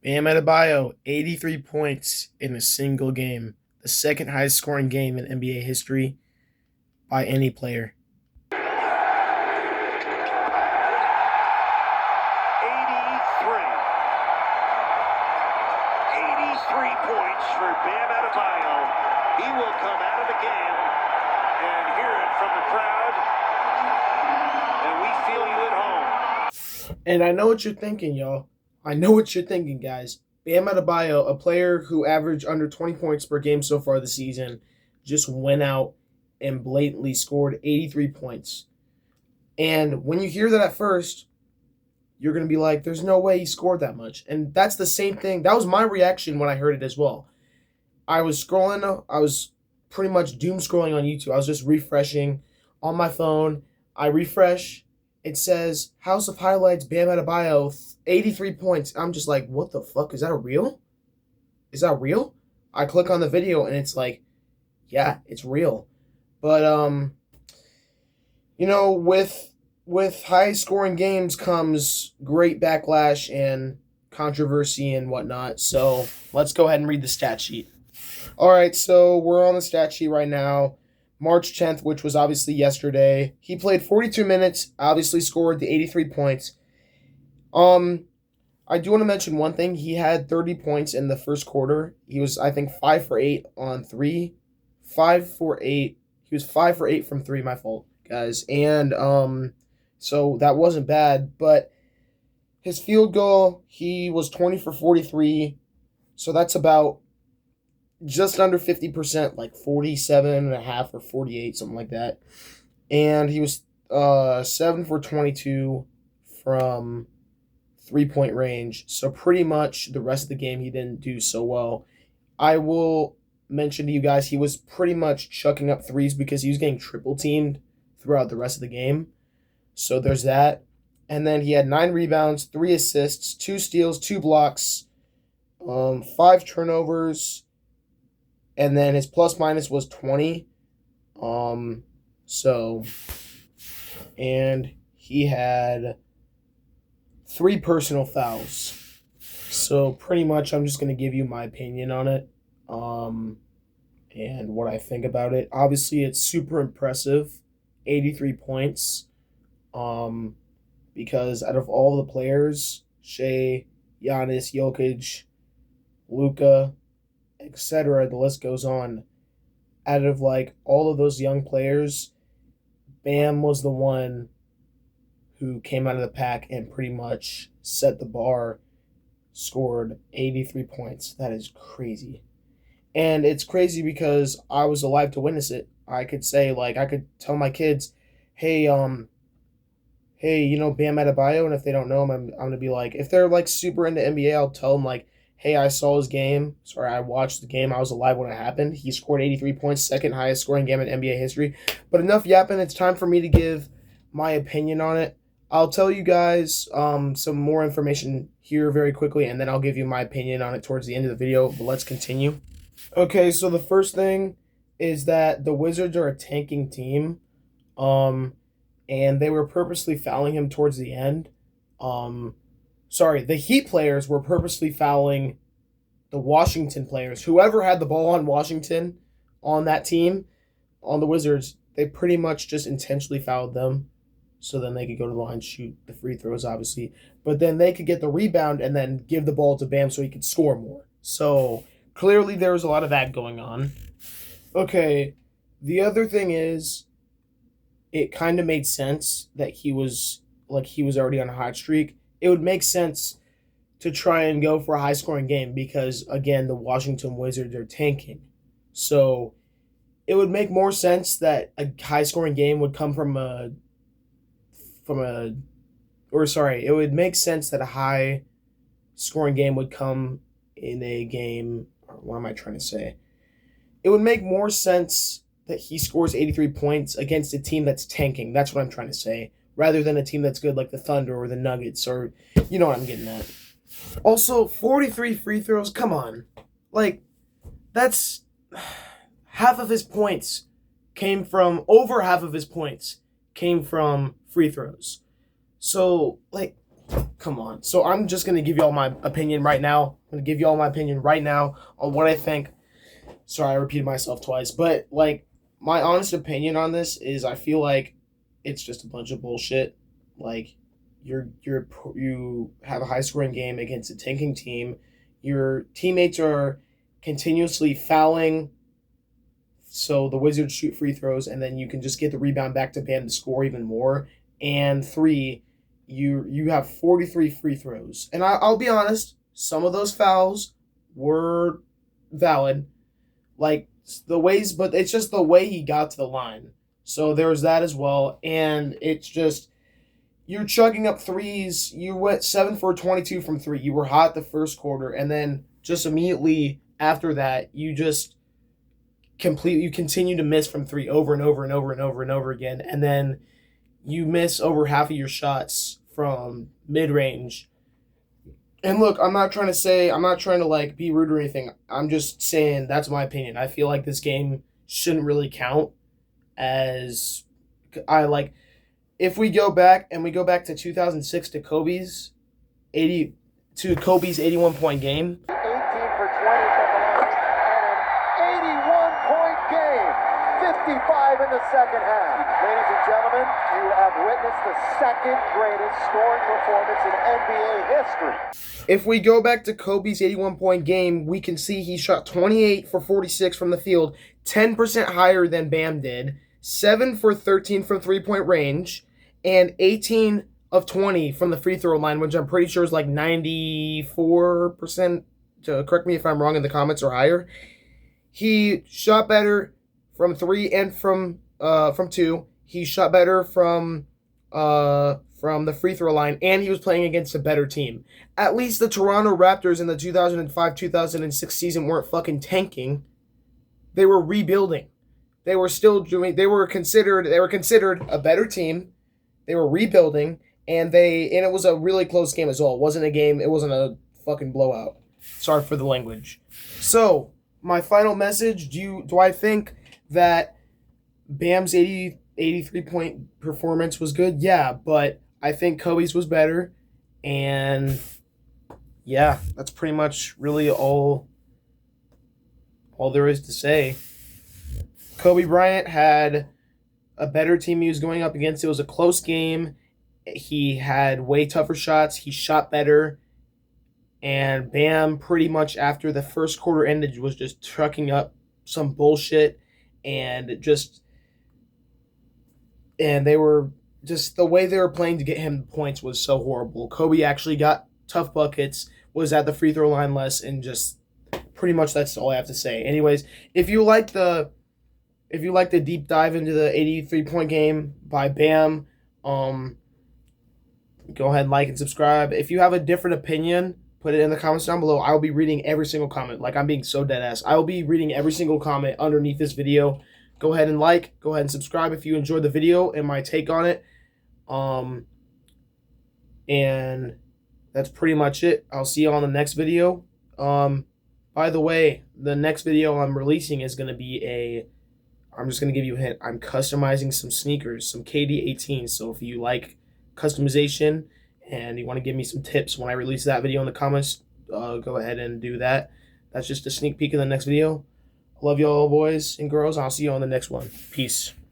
Bam Adebayo, 83 points in a single game, the second highest scoring game in NBA history by any player. 83. 83 points for Bam Adebayo. He will come out of the game and hear it from the crowd. And we feel you at home. And I know what you're thinking, y'all. I know what you're thinking, guys. Bam Adebayo, a player who averaged under 20 points per game so far this season, just went out and blatantly scored 83 points. And when you hear that at first, you're going to be like, there's no way he scored that much. And that's the same thing. That was my reaction when I heard it as well. I was scrolling, I was pretty much doom scrolling on YouTube. I was just refreshing on my phone. I refresh. It says House of Highlights, Bam Adebayo, 83 points. I'm just like, what the fuck? Is that real? Is that real? I click on the video and it's like, yeah, it's real. But with high scoring games comes great backlash and controversy and whatnot. So let's go ahead and read the stat sheet. All right, so we're on the stat sheet right now. March 10th, which was obviously yesterday. He played 42 minutes, obviously scored the 83 points. I do want to mention one thing. He had 30 points in the first quarter. He was, I think, 5 for 8 on 3. 5 for 8. He was 5 for 8 from 3, my fault, guys. And so that wasn't bad, but his field goal, he was 20 for 43. So that's about just under 50%, like 47.5 or 48, something like that. And he was 7 for 22 from 3-point range. So pretty much the rest of the game he didn't do so well. I will mention to you guys he was pretty much chucking up threes because he was getting triple teamed throughout the rest of the game. So there's that. And then he had 9 rebounds, 3 assists, 2 steals, 2 blocks, 5 turnovers, and then his plus minus was 20. And he had 3 personal fouls. So pretty much I'm just going to give you my opinion on it. And what I think about it. Obviously it's super impressive. 83 points. Because out of all the players, Shea, Giannis, Jokic, Luka, etc., the list goes on. Out of like all of those young players, Bam was the one who came out of the pack and pretty much set the bar, scored 83 points. That is crazy. And it's crazy because I was alive to witness it. I could say, like, I could tell my kids, hey, Bam Adebayo, and if they don't know him, I'm gonna be like, if they're like super into NBA, I'll tell them like, hey, I saw his game. Sorry, I watched the game. I was alive when it happened. He scored 83 points, second highest scoring game in NBA history. But enough yapping. It's time for me to give my opinion on it. I'll tell you guys some more information here very quickly, and then I'll give you my opinion on it towards the end of the video. But let's continue. Okay, so the first thing is that the Wizards are a tanking team. And they were purposely fouling him towards the end. The Heat players were purposely fouling the Washington players. Whoever had the ball on Washington on that team, on the Wizards, they pretty much just intentionally fouled them so then they could go to the line, shoot the free throws, obviously. But then they could get the rebound and then give the ball to Bam so he could score more. So clearly there was a lot of that going on. Okay, the other thing is, it kind of made sense that he was already on a hot streak. It would make sense to try and go for a high scoring game because again the Washington Wizards are tanking. So it would make more sense that a high scoring game would come it would make sense that a high scoring game would come in a game, or what am I trying to say? It would make more sense that he scores 83 points against a team that's tanking. That's what I'm trying to say. Rather than a team that's good like the Thunder or the Nuggets, or you know what I'm getting at. Also, 43 free throws, come on. Like, that's half of his points over half of his points came from free throws. So, like, Come on. So I'm just gonna give you all my opinion right now. I'm gonna give you all my opinion right now on what I think. Sorry, I repeated myself twice, but like my honest opinion on this is I feel like it's just a bunch of bullshit. Like you have a high scoring game against a tanking team. Your teammates are continuously fouling, so the Wizards shoot free throws, and then you can just get the rebound back to Bam to score even more. And three, you have 43 free throws. And I'll be honest, some of those fouls were valid, like the ways, but it's just the way he got to the line. So there's that as well, and it's just you're chugging up threes. You went 7 for 22 from three. You were hot the first quarter, and then just immediately after that, you continue to miss from three over and over and over and over and over again, and then you miss over half of your shots from mid range. And look, I'm not trying to like be rude or anything. I'm just saying that's my opinion. I feel like this game shouldn't really count as I like if we go back to 2006 to Kobe's 81-point game. 18 for 20 from the line and an 81-point game. 55 in the second half. Ladies and gentlemen, you have witnessed the second greatest scoring performance in NBA history. If we go back to Kobe's 81-point game, we can see he shot 28 for 46 from the field, 10% higher than Bam did, 7 for 13 from three-point range, and 18 of 20 from the free throw line, which I'm pretty sure is like 94%. Correct me if I'm wrong in the comments or higher. He shot better from three and from two. He shot better from the free throw line, and he was playing against a better team. At least the Toronto Raptors in the 2005-2006 season weren't fucking tanking. They were rebuilding. They were considered a better team. They were rebuilding, and it was a really close game as well. It wasn't a fucking blowout. Sorry for the language. So, my final message, do I think that Bam's 83-point performance was good? Yeah, but I think Kobe's was better, and yeah, that's pretty much really all there is to say. Kobe Bryant had a better team he was going up against. It was a close game. He had way tougher shots. He shot better. And Bam, pretty much after the first quarter ended, was just trucking up some bullshit. And they were just, the way they were playing to get him points was so horrible. Kobe actually got tough buckets, was at the free throw line less, and just pretty much that's all I have to say. Anyways, if you like the deep dive into the 83-point game by Bam, go ahead and like and subscribe. If you have a different opinion, put it in the comments down below. I will be reading every single comment. Like, I'm being so dead ass. I will be reading every single comment underneath this video. Go ahead and subscribe if you enjoyed the video and my take on it. And that's pretty much it. I'll see you on the next video. By the way, the next video I'm releasing is going to be I'm just going to give you a hint. I'm customizing some sneakers, some KD18s. So if you like customization and you want to give me some tips when I release that video in the comments, go ahead and do that. That's just a sneak peek of the next video. Love y'all, boys and girls. I'll see you on the next one. Peace.